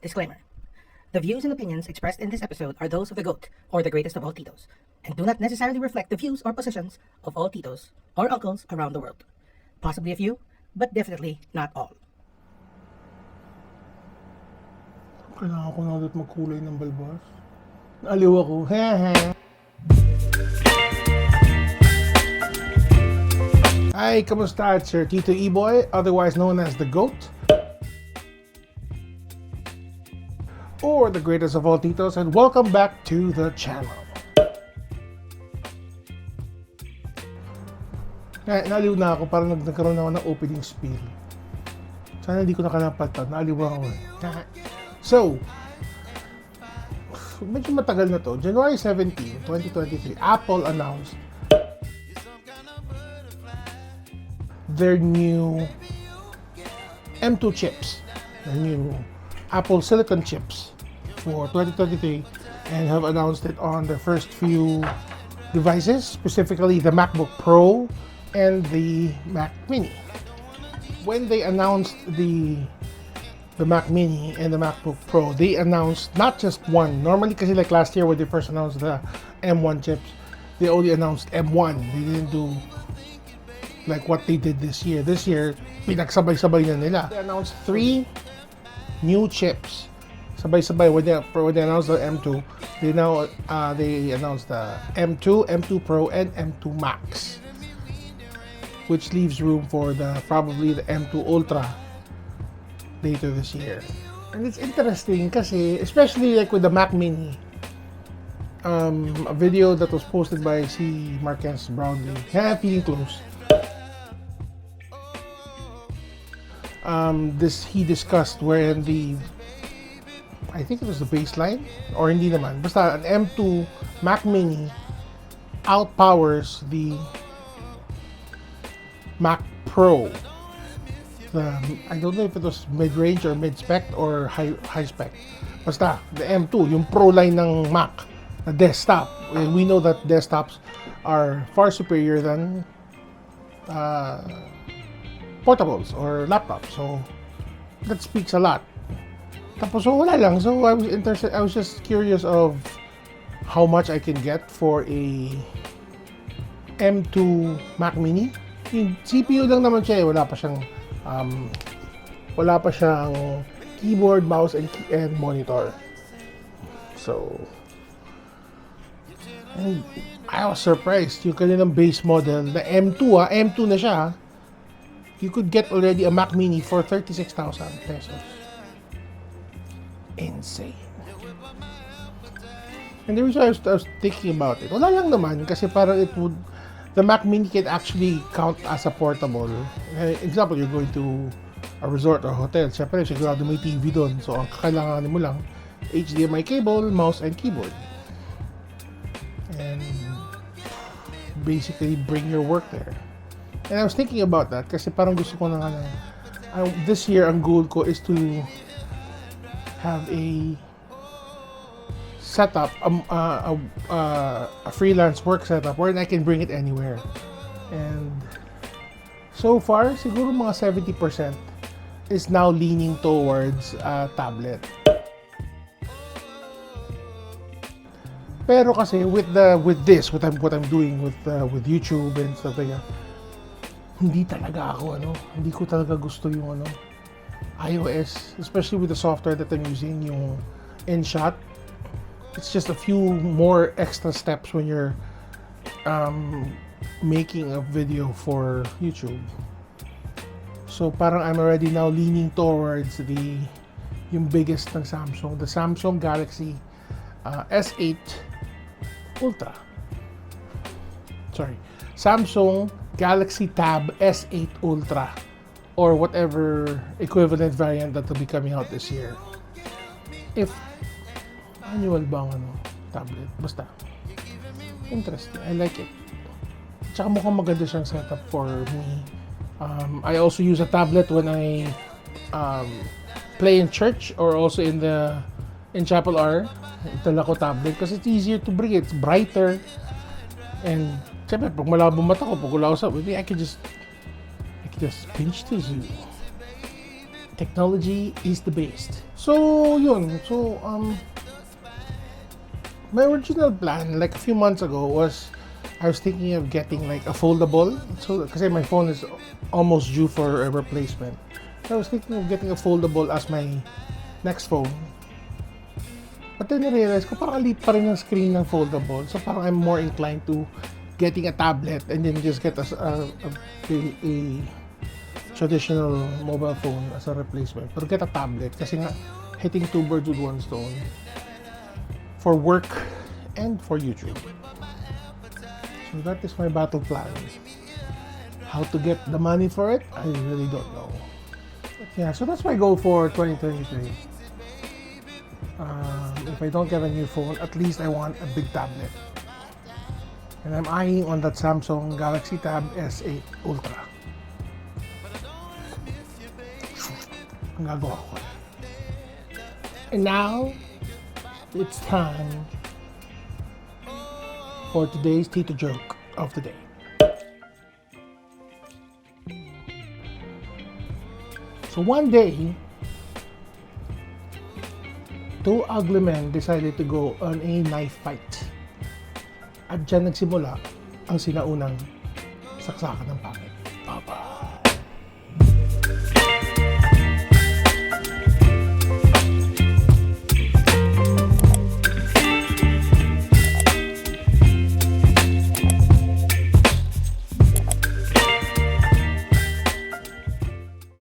Disclaimer. The views and opinions expressed in this episode are those of the GOAT, or the greatest of all Titos, and do not necessarily reflect the views or positions of all Titos or uncles around the world. Possibly a few, but definitely not all. Kailangan ko na ulit magkulay ng balbas. Naaliw ako. Hehe. Hi, kamusta? It's your Tito E-Boy, otherwise known as the GOAT, or the greatest of all Titos, and welcome back to the channel. Naaliw na ako, parang nagkaroon ako ng opening spiel. Sana hindi ko nakalapatan, naaliw ako. So, medyo matagal na to. January 17, 2023, Apple announced their new M2 chips, their new Apple Silicon chips for 2023, and have announced it on their first few devices, specifically the MacBook Pro and the Mac Mini. When they announced the Mac Mini and the MacBook Pro, they announced not just one. Normally, kasi like last year when they first announced the M1 chips, they only announced M1. They didn't do like what they did this year. This year, pinagsabay-sabay na nila. They announced 3 new chips. Sabay-sabay when they announced the M2, they announced the M2, M2 Pro, and M2 Max, which leaves room for probably the M2 Ultra later this year. And it's interesting kasi, especially like with the Mac Mini, a video that was posted by si Marquez Brownlee, feeling close. He discussed wherein I think it was the baseline, or hindi naman, basta an M2 Mac Mini outpowers the Mac Pro. I don't know if it was mid-range or mid-spec or high spec. Basta, the M2, yung Pro line ng Mac, the desktop. And we know that desktops are far superior than portables or laptops. So, that speaks a lot. Tapos, so wala lang. So, I was just curious of how much I can get for a M2 Mac Mini. Yung CPU lang naman siya, wala pa siyang keyboard, mouse, and monitor. So, and I was surprised. Yung kanilang base model, the M2 na siya, you could get already a Mac Mini for 36,000 pesos. Insane. And the reason I was thinking about it, wala lang naman, kasi parang the Mac Mini can actually count as a portable. Example, you're going to a resort or hotel. Siyempre, sigurado may TV doon. So, ang kakailanganin mo lang, HDMI cable, mouse, and keyboard. And basically, bring your work there. And I was thinking about that kasi parang gusto ko na this year, ang goal ko is to have a setup, a freelance work setup where I can bring it anywhere. And so far, siguro mga 70% is now leaning towards tablet. Pero kasi what I'm doing with YouTube and stuff like that, hindi ko talaga gusto yung iOS, especially with the software that I'm using, yung inShot. It's just a few more extra steps when you're making a video for YouTube. So parang I'm already now leaning towards yung biggest ng Samsung, the Samsung Galaxy S8 Ultra. Samsung Galaxy Tab S8 Ultra, or whatever equivalent variant that will be coming out this year. If annual bang tablet, basta interesting, I like it. Tsaka mukhang maganda siyang setup for me. I also use a tablet when I play in church, or also in Chapel R. Dala ko tablet kasi it's easier to bring. It's brighter, and siyempre pag malabo mata ko, pag wala ko sa, maybe I can just pinch this. Technology is the best. So, yun. So, my original plan, like a few months ago, was I was thinking of getting like a foldable. So, kasi my phone is almost due for a replacement. So, I was thinking of getting a foldable as my next phone. But then I realized ko parang liit pa rin ang screen ng foldable. So, parang I'm more inclined to getting a tablet and then just get a traditional mobile phone as a replacement. Pero get a tablet kasi nga hitting two birds with one stone for work and for YouTube. So that is my battle plan. How to get the money for it, I really don't know. But yeah, so that's my goal for 2023. If I don't get a new phone, at least I want a big tablet. And I'm eyeing on that Samsung Galaxy Tab S8 Ultra. Ang gagawa ko. And now, it's time for today's Tito joke of the day. So one day, two ugly men decided to go on a knife fight. At dyan nagsimula ang sinaunang saksakan ng pangil.